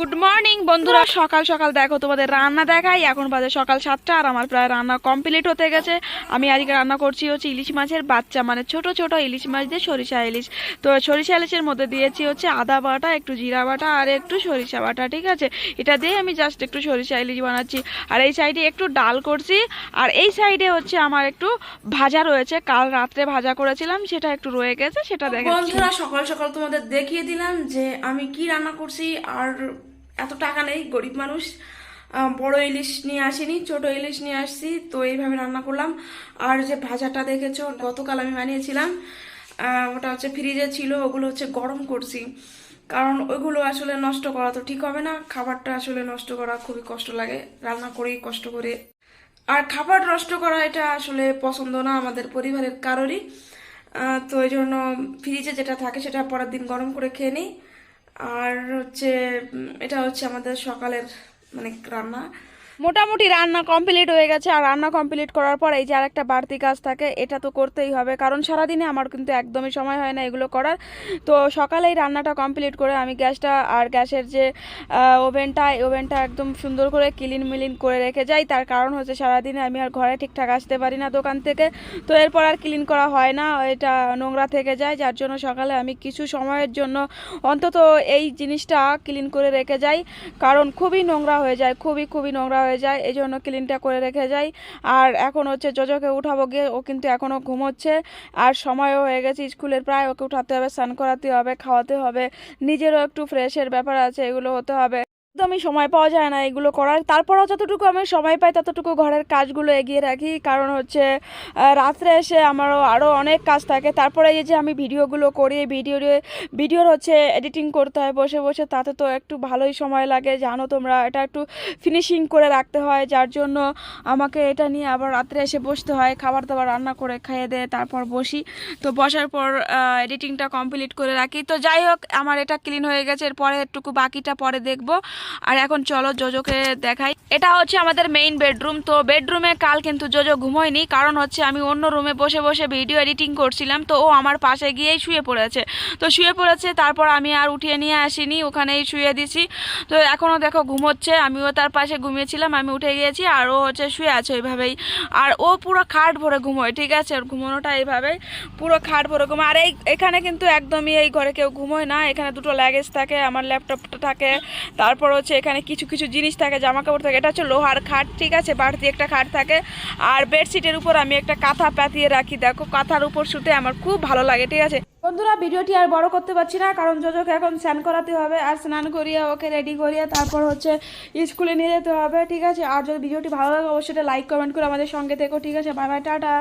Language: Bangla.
গুড মর্নিং বন্ধুরা, সকাল সকাল দেখো তোমাদের রান্না দেখাই। এখন বাজে সকাল 7টা আর আমার প্রায় রান্না কমপ্লিট হতে গেছে। আমি আজকে রান্না করছি হচ্ছে ইলিশ মাছের বাচ্চা, মানে ছোট ছোট ইলিশ মাছ দিয়ে সরিষা ইলিশ। তো সরিষা ইলিশের মধ্যে দিয়েছি হচ্ছে আদা বাটা, একটু জিরা বাটা আর একটু সরিষা বাটা, ঠিক আছে। এটা দিয়ে আমি জাস্ট একটু সরিষা ইলিশ বানাচ্ছি। আর এই সাইডে একটু ডাল করছি, আর এই সাইডে হচ্ছে আমার একটু ভাজা রয়েছে, কাল রাত্রে ভাজা করেছিলাম, সেটা একটু রয়ে গেছে, সেটা দেখাচ্ছি। বন্ধুরা, সকাল সকাল তোমাদের দেখিয়ে দিলাম যে আমি কি রান্না করছি। আর এত টাকা নেই, গরিব মানুষ, বড় ইলিশ নিয়ে আসিনি, ছোট ইলিশ নিয়ে আসছি, তো এইভাবে রান্না করলাম। আর যে ভাজাটা দেখেছো গতকাল আমি বানিয়েছিলাম, ওটা হচ্ছে ফ্রিজে ছিল, ওগুলো হচ্ছে গরম করছি, কারণ ওইগুলো আসলে নষ্ট করা তো ঠিক হবে না। খাবারটা আসলে নষ্ট করা খুবই কষ্ট লাগে, রান্না করি কষ্ট করে। আর খাবার নষ্ট করা এটা আসলে পছন্দ না আমাদের পরিবারের কারোরই। তো এই জন্য ফ্রিজে যেটা থাকে সেটা পরের দিন গরম করে খেয়ে নিই। আর হচ্ছে এটা হচ্ছে আমাদের সকালের মানে রান্না। মোটামুটি রান্না কমপ্লিট হয়ে গেছে। আর রান্না কমপ্লিট করার পর এই যে আর একটা বাড়তি কাজ থাকে, এটা তো করতেই হবে, কারণ সারাদিনে আমার কিন্তু একদমই সময় হয় না এগুলো করার। তো সকালেই রান্নাটা কমপ্লিট করে আমি গ্যাসটা আর গ্যাসের যে ওভেনটা একদম সুন্দর করে ক্লিন মিলিন করে রেখে যাই। তার কারণ হচ্ছে সারাদিনে আমি আর ঘরে ঠিকঠাক আসতে পারি না দোকান থেকে, তো এরপর আর ক্লিন করা হয় না, এটা নোংরা থেকে যায়। যার জন্য সকালে আমি কিছু সময়ের জন্য অন্তত এই জিনিসটা ক্লিন করে রেখে যাই, কারণ খুবই নোংরা হয়ে যায়, খুবই খুবই নোংরা হয়ে যায়, এই জন্য ক্লিনটা করে রেখে যাই। আর এখন হচ্ছে জজকে উঠাবো গিয়ে, ও কিন্তু এখনও ঘুমোচ্ছে, আর সময়ও হয়ে গেছে স্কুলের প্রায়, ওকে উঠাতে হবে, স্নান করাতে হবে, খাওয়াতে হবে, নিজেরও একটু ফ্রেশের ব্যাপার আছে, এগুলো হতে হবে। একদমই সময় পাওয়া যায় না এগুলো করার। তারপরেও যতটুকু আমি সময় পাই ততটুকু ঘরের কাজগুলো এগিয়ে রাখি, কারণ হচ্ছে রাত্রে এসে আমারও আরও অনেক কাজ থাকে। তারপরে এই যে আমি ভিডিওগুলো করি, ভিডিওর হচ্ছে এডিটিং করতে হয় বসে বসে, তাতে তো একটু ভালোই সময় লাগে, জানো তোমরা, এটা একটু ফিনিশিং করে রাখতে হয়, যার জন্য আমাকে এটা নিয়ে আবার রাত্রে এসে বসতে হয়, খাবার দাবার রান্না করে খেয়ে দিয়ে তারপর বসি। তো বসার পর এডিটিংটা কমপ্লিট করে রাখি। তো যাই হোক, আমার এটা ক্লিন হয়ে গেছে, এরপরে একটুকু বাকিটা পরে দেখবো। আর এখন চলো জোজোকে দেখাই। এটা হচ্ছে আমাদের মেইন বেডরুম। তো বেডরুমে কাল কিন্তু জোজো ঘুমোয়নি, কারণ হচ্ছে আমি অন্য রুমে বসে বসে ভিডিও এডিটিং করছিলাম, তো ও আমার পাশে গিয়েই শুয়ে পড়েছে। তো শুয়ে পড়েছে, তারপর আমি আর উঠিয়ে নিয়ে আসিনি, ওখানেই শুয়ে দিছি। তো এখনও দেখো ঘুমোচ্ছে, আমিও তার পাশে ঘুমিয়েছিলাম, আমি উঠে গিয়েছি, আর ও হচ্ছে শুয়ে আছে ওইভাবেই। আর ও পুরো খাট ভরে ঘুমোয়, ঠিক আছে, ওর ঘুমোনোটা এইভাবেই, পুরো খাট ভরে ঘুমোয়। আর এখানে কিন্তু একদমই এই ঘরে কেউ ঘুমোয় না, এখানে দুটো লাগেজ থাকে, আমার ল্যাপটপটা থাকে, তারপর হচ্ছে এখানে কিছু কিছু জিনিস থাকে, জামা কাপড় থাকে। এটা হচ্ছে লোহার খাট, ঠিক আছে, বাড়তি একটা খাট থাকে। আর বেডশিটের উপর আমি একটা কাঁথা পাতিয়ে রাখি, দেখো কাঁথার উপর শুতে আমার খুব ভালো লাগে, ঠিক আছে। বন্ধুরা, ভিডিওটি আর বড় করতে পারছি না, কারণ জোজোকে এখন স্নান করাতে হবে, আর স্নান করিয়ে ওকে রেডি করিয়ে তারপর হচ্ছে স্কুলে নিয়ে যেতে হবে, ঠিক আছে। আর যদি ভিডিওটি ভালো লাগে অবশ্যই লাইক কমেন্ট করে আমাদের সঙ্গে থেকো, ঠিক আছে। Bye bye, tata.